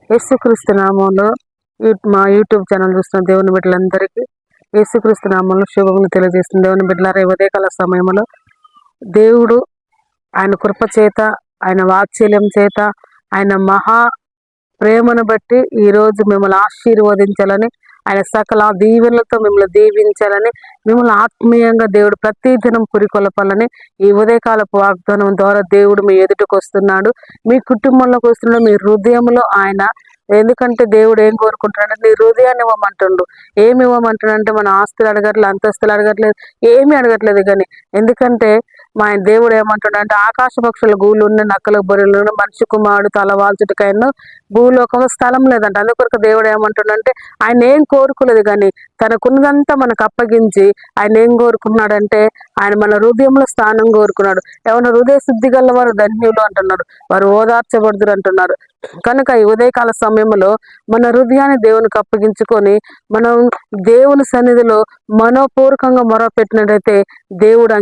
యేసుక్రీస్తు నామంలో మా యూట్యూబ్ ఛానల్ చూస్తున్న దేవుని బిడ్డలందరికీ యేసుక్రీస్తు నామంలో శుభములు తెలియజేస్తుంది. దేవుని బిడ్డలారా, ఉదయకాల సమయంలో దేవుడు ఆయన కృప చేత, ఆయన వాత్సల్యం చేత, ఆయన మహా ప్రేమను బట్టి ఈరోజు మిమ్మల్ని ఆశీర్వదించాలని, ఆయన సకల దీవెనలతో మిమ్మల్ని దీవించాలని, మిమ్మల్ని ఆత్మీయంగా దేవుడు ప్రతిదినం పురికొల్పాలని ఈ ఉదయకాలపు వాగ్దానం ద్వారా దేవుడు మీ ఎదుటకు వస్తున్నాడు, మీ కుటుంబంలోకి వస్తున్నాడు, మీ హృదయంలో ఆయన. ఎందుకంటే దేవుడు ఏం కోరుకుంటున్నాడంటే నీ హృదయాన్ని ఇవ్వమంటుండు. ఏమి ఇవ్వమంటున్నాడంటే మన ఆస్తులు అడగట్లేదు, అంతస్తులు అడగట్లేదు, ఏమీ అడగట్లేదు. కానీ ఎందుకంటే మా ఆయన దేవుడు ఏమంటాడంటే ఆకాశ పక్షుల గూళ్ళున్న నక్కల బొర్రెలను మనిషి కుమారుడు తలవాల్చుటకైనా భూలోకంలో స్థలం లేదంట. అందుకొరకు దేవుడు ఏమంటాడంటే ఆయన ఏం కోరుకోలేదు, కానీ తనకున్నదంతా మనకు అప్పగించి ఆయన ఏం కోరుకున్నాడంటే ఆయన మన హృదయంలో స్థానం కోరుకున్నాడు. ఏమన్నా హృదయ శుద్ధి గల వారు ధన్యులు అంటున్నారు, వారు ఓదార్చబడుదురు అంటున్నారు. కనుక ఈ ఉదయకాల సమయంలో మన హృదయాన్ని దేవునికి అప్పగించుకొని మనం దేవుని సన్నిధిలో మనోపూర్వకంగా మొరపెట్టినట్టయితే దేవుడు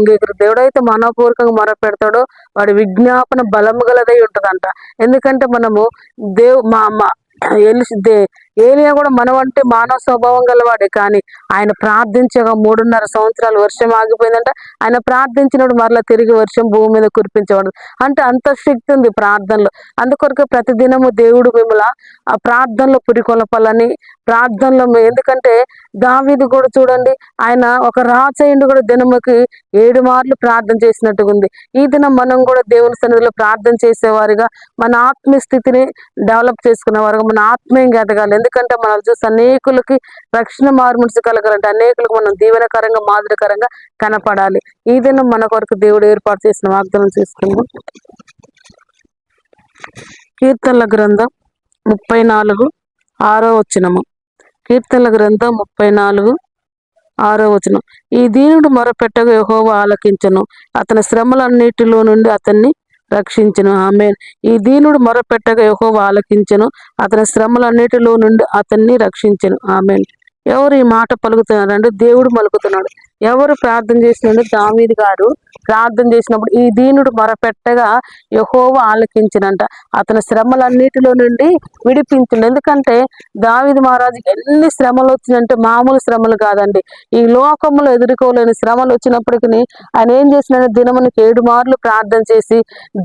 దేవుడైతే మనోపూర్వకంగా మొరపెడతాడో వాడి విజ్ఞాపన బలము గలదై ఉంటుందంట. ఎందుకంటే మనము ఏలియా కూడా మనం అంటే మానవ స్వభావం గలవాడే, కానీ ఆయన ప్రార్థించగా 3.5 సంవత్సరాలు వర్షం ఆగిపోయిందంట. ఆయన ప్రార్థించినప్పుడు మరలా తిరిగి వర్షం భూమి మీద కురిపించేవాడు. అంటే అంత శక్తి ఉంది ప్రార్థనలో. అందుకొరకు ప్రతిదినము దేవుడు మిమ్మల్ని ఆ ప్రార్థనలో పురికొల్పాలని, ప్రార్థనలో ఎందుకంటే దావీదు కూడా చూడండి, ఆయన ఒక రాచయుడు కూడా దినముకి 7 మార్లు ప్రార్థన చేసినట్టుగా ఉంది. ఈ దినం మనం కూడా దేవుని సన్నిధిలో ప్రార్థన చేసేవారిగా, మన ఆత్మీయ స్థితిని డెవలప్ చేసుకునేవారుగా, మన ఆత్మీయంగా ఎదగాలి. ఎందుకంటే మనం చూసి అనేకులకి రక్షణ మార్ముడిసి కలగాలంటే, అనేకులకు మనం దీవెనకరంగా మాదిరికరంగా కనపడాలి. ఈ దినం మన కొరకు దేవుడు ఏర్పాటు చేసిన వాగ్దానం చేసుకుందాం. కీర్తనల గ్రంథం 34:6 కీర్తనల గ్రంథం 34:6 ఈ దీనుడు మొరపెట్టగా యెహోవా ఆలకించెను, అతని శ్రమలన్నిటిలో నుండి అతన్ని రక్షించెను. ఆమేన్. ఈ దీనుడు మొరపెట్టగా యెహోవా ఆలకించెను, అతని శ్రమలన్నిటిలో నుండి అతన్ని రక్షించెను. ఆమేన్. ఎవరు ఈ మాట పలుకుతున్నారంటే దేవుడు పలుకుతున్నాడు. ఎవరు ప్రార్థన చేసినప్పుడు దావీదు గారు ప్రార్థన చేసినప్పుడు ఈ దీనుడు మొరపెట్టగా యెహోవా ఆలకించినంట, అతని శ్రమలన్నిటిలో నుండి విడిపించిండు. ఎందుకంటే దావీదు మహారాజుకి ఎన్ని శ్రమలు వచ్చినాయంటే మామూలు శ్రమలు కాదండి. ఈ లోకంలో ఎదుర్కోలేని శ్రమలు వచ్చినప్పటికీ ఆయన ఏం చేసినాడు, దినమునికి 7 మార్లు ప్రార్థన చేసి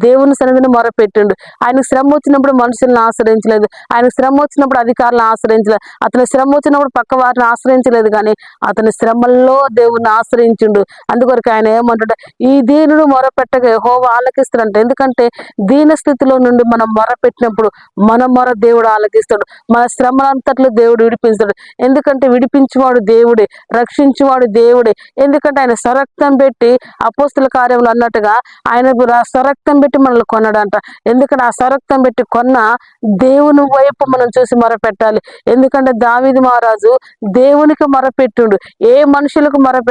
దేవుని సన్నిధిని మొరపెట్టిండు. ఆయనకు శ్రమ వచ్చినప్పుడు మనుషులను ఆశ్రయించలేదు, ఆయనకు శ్రమ వచ్చినప్పుడు అధికారులను ఆశ్రయించలేదు, అతని శ్రమ వచ్చినప్పుడు పక్క వారిని ఆశ్రయించలేదు, కానీ అతని శ్రమల్లో దేవుని ఆశ్రయించిండు. అందుకొరకు ఆయన ఏమంటాడు, ఈ దీనుడు మొరపెట్టగా యెహోవా ఆలకిస్తాడంట. ఎందుకంటే దీన స్థితిలో నుండి మనం మొరపెట్టినప్పుడు మన మొర దేవుడు ఆలకిస్తాడు, మన శ్రమలంతట్లో దేవుడు విడిపిస్తాడు. ఎందుకంటే విడిపించేవాడు దేవుడే, రక్షించేవాడు దేవుడే. ఎందుకంటే ఆయన స్వరక్తం పెట్టి అపోస్తుల కార్యములు అన్నట్టుగా ఆయన స్వరక్తం పెట్టి మనల్ని కొన్నాడంట. ఎందుకంటే ఆ స్వరక్తం పెట్టి కొన్న దేవుని వైపు మనం చూసి మొరపెట్టాలి. ఎందుకంటే దావీదు మహారాజు దేవునికి మొరపెట్టిండు, ఏ మనుషులకు మొరపెట్టలేదు.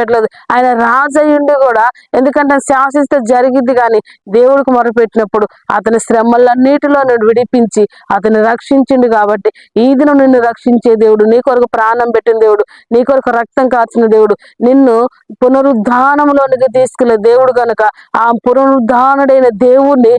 ఆయన రాజయ్యుండి కూడా, ఎందుకంటే శాసిస్తే జరిగిద్ది, కానీ దేవుడికి మొరపెట్టినప్పుడు అతని శ్రమలన్నిటిలో నేను విడిపించి అతన్ని రక్షించిండు. కాబట్టి ఈ దినం నిన్ను రక్షించే దేవుడు, నీ కొరకు ప్రాణం పెట్టిన దేవుడు, నీ కొరకు రక్తం కాచిన దేవుడు, నిన్ను పునరుద్ధానంలోనికి తీసుకెళ్లే దేవుడు. కనుక ఆ పునరుద్ధానుడైన దేవుణ్ణి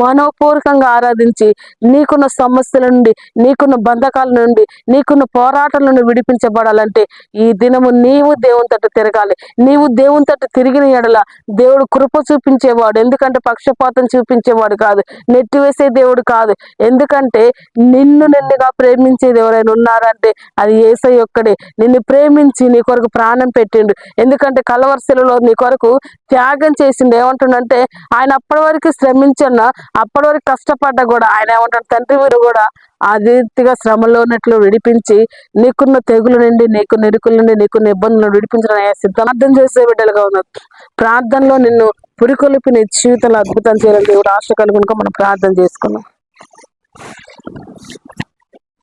మనోపూర్వకంగా ఆరాధించి నీకున్న సమస్యల నుండి, నీకున్న బంధకాల నుండి, నీకున్న పోరాటాల నుండి విడిపించబడాలంటే ఈ దినము నీవు దేవుని తట్టు తిరగాలి. నీవు దేవుని తట్టు తిరిగిన ఎడల దేవుడు కృప చూపించేవాడు. ఎందుకంటే పక్షపాతం చూపించేవాడు కాదు, నెట్టివేసే దేవుడు కాదు. ఎందుకంటే నిన్నుగా ప్రేమించేది ఎవరైనా ఉన్నారంటే అది యేసయ్య ఒక్కడే. నిన్ను ప్రేమించి నీ కొరకు ప్రాణం పెట్టిండు. ఎందుకంటే కలవరశిలలో నీ కొరకు త్యాగం చేసిండు. ఏమంటుండంటే ఆయన అప్పటి వరకు శ్రమించన్న, అప్పటి వరకు కష్టపడ్డా కూడా ఆయన ఏమంటాడు, తండ్రి వీరు కూడా ఆ రీతిగా శ్రమలో ఉన్నట్లు విడిపించి నీకున్న తెగులు నుండి, నీకున్న ఇరుకుల నుండి, నీకున్న ఇబ్బందులను విడిపించడం సిద్ధార్థం చేసే బిడ్డలుగా ఉన్నారు. ప్రార్థనలో నిన్ను పురికొలిపి నీ జీవితంలో అద్భుతం చేయాలని దేవుడు ఆశ కలుగునుక మనం ప్రార్థన చేసుకున్నాం.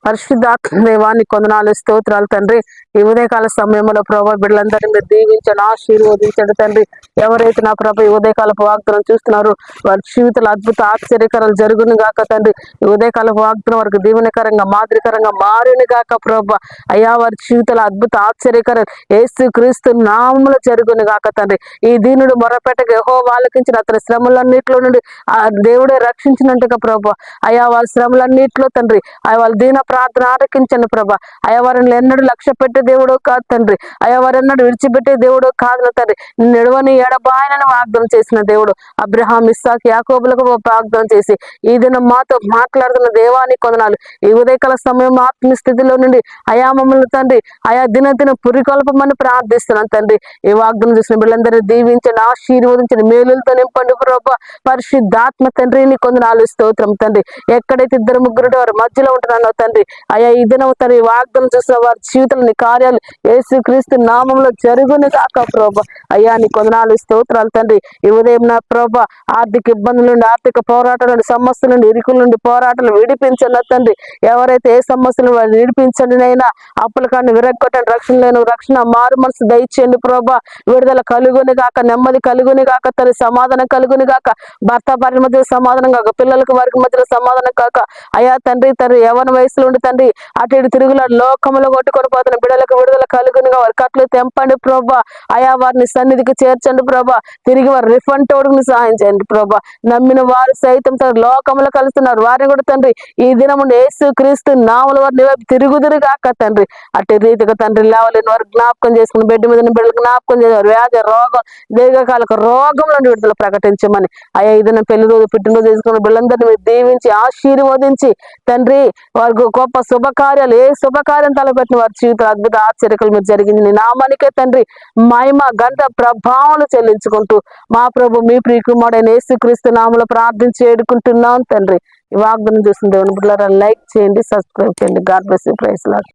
పరిశుద్ధాత్మ దేవా, నీ కొందనాలు, స్తోత్రాలు తండ్రి. ఈ ఉదయకాల సమయంలో ప్రభా బిడ్డలందరినీ మీరు దీవించండి, ఆశీర్వదించండి తండ్రి. ఎవరైతే నా ప్రభా ఈ ఉదయకాలపు వాగ్దానం చూస్తున్నారో వారి జీవితాలు అద్భుత ఆశ్చర్యకరాలు జరుగును గాక తండ్రి. ఈ ఉదయకాలపు వాగ్దానం వారికి దీవెనకరంగా మాదిరికరంగా మారును గాక ప్రభా. అయ్యా వారి జీవితాలు అద్భుత ఆశ్చర్యకరం యేసు క్రీస్తు నామములో జరుగును గాక తండ్రి. ఈ దీనుడు మొరపెట్టగా యెహోవా ఆలకించిన అతని శ్రమలన్నిటిలో నుండి ఆ దేవుడే రక్షించినట్టుగా ప్రభా. అయా వాళ్ళ శ్రమలన్నిటిలో తండ్రి వాళ్ళ దీన ప్రార్థన ఆలకించండి ప్రభా. అయా వారిని ఎన్నడూ లక్ష్య పెట్టే దేవుడు కాదు తండ్రి. అయా వారు ఎన్నడూ విడిచిపెట్టే దేవుడు కాదు తండ్రి. నిడవని ఎడబాయనని వాగ్దానం చేసిన దేవుడు అబ్రహాం, ఇస్సాకు, యాకోబులకు వాగ్దానం చేసి ఈ దినం మాతో మాట్లాడుతున్న దేవానికి కొందనాలు. ఈ ఉదయకాల సమయం ఆత్మీయ స్థితిలో నుండి అయా మమ్మల్ని తండ్రి ఆయా దిన పురికొల్పమని ప్రార్థిస్తున్నాను తండ్రి. ఈ వాగ్దానం చేసిన బిడ్డలందరినీ దీవించండి, ఆశీర్వదించండి, మేలులతో నింపండి ప్రభా. పరిశుద్ధాత్మ తండ్రి నీ కొందనాలు స్తోత్రం తండ్రి. ఎక్కడైతే ఇద్దరు ముగ్గురు వారి మధ్యలో ఉంటున్నానో తండ్రి అయా ఈ దినం తండ్రి వాగ్దానం చేసిన వారి జీవితంలో నీ కార్యాలు యేసు క్రీస్తు నామంలో జరుగును కాక ప్రభా. అయ్యా నీ కొందనాలు స్తోత్రాలు తండ్రి. ఈ ఉదయం నా ప్రభా ఆర్థిక ఇబ్బందుల నుండి, ఆర్థిక పోరాటాల నుండి, సమస్యల నుండి, ఇరుకుల నుండి, పోరాటాలు విడిపించండి తండ్రి. ఎవరైతే ఏ సమస్యలు వారిని విడిపించండి నైనా, అప్పుల కానీ విరగొట్టండి, రక్షణ లేని రక్షణ, మారు మనసు దయచేయండి ప్రభా. విడుదల కలుగుని కాక, నెమ్మది కలుగుని కాక తండ్రి, సమాధానం కలుగుని కాక, భర్త భార్య మధ్య సమాధానం కాక, పిల్లలకు వారికి మధ్యలో సమాధానం కాక, అయా తండ్రి యవన వయసులో ఉండి తండ్రి అటు ఇటు తిరుగులాడు లోకంలో కొట్టుకొని పోతున్న బిడ్డలకు విడుదల కలుగునిగా వారి కట్లు తెంపండి ప్రభా. అయా వారిని సన్నిధికి చేర్చండి ప్రభా. తిరిగి వారి రిఫండ్ తోడుకుని సహాయం చేయండి ప్రభా. నమ్మిన వారు సైతం తండ్రి లోకంలో కలుస్తున్నారు, వారిని కూడా తండ్రి ఈ దినము యేసు క్రీస్తు నామముల వారిని వైపు తిరుగుదురుగాక తండ్రి. అట్టి రీతిగా తండ్రి లేవలేని వారు జ్ఞాపకం చేసుకుని, బిడ్డ మీద బిడ్డలు జ్ఞాపకం చేసేవారు, వ్యాధి రోగం దీర్ఘకాలిక రోగం నుండి విడుదల ప్రకటించమని అయ్యా ఈ దినం పెళ్లి రోజు పుట్టినరోజు చేసుకున్న బిడ్డలందరినీ మీరు దీవించి ఆశీర్వదించి తండ్రి వారికి గొప్ప శుభకార్యాలు ఏ శుభకార్యం తలపెట్టిన వారి జీవితం అద్భుత ఆశ్చర్యకలు మీరు జరిగింది నీ నామానికే తండ్రి మహిమ ఘనత ప్రభావాలు చెల్లించుకుంటూ మా ప్రభు మీ ప్రియకుమారుడైన యేసుక్రీస్తు నామములో ప్రార్థించి వేడుకుంటున్నాం తండ్రి. ఈ వాగ్దానం చూసిన దేవుని బిడ్డలారా లైక్ చేయండి, సబ్స్క్రైబ్ చేయండి. God bless you. Praise lord.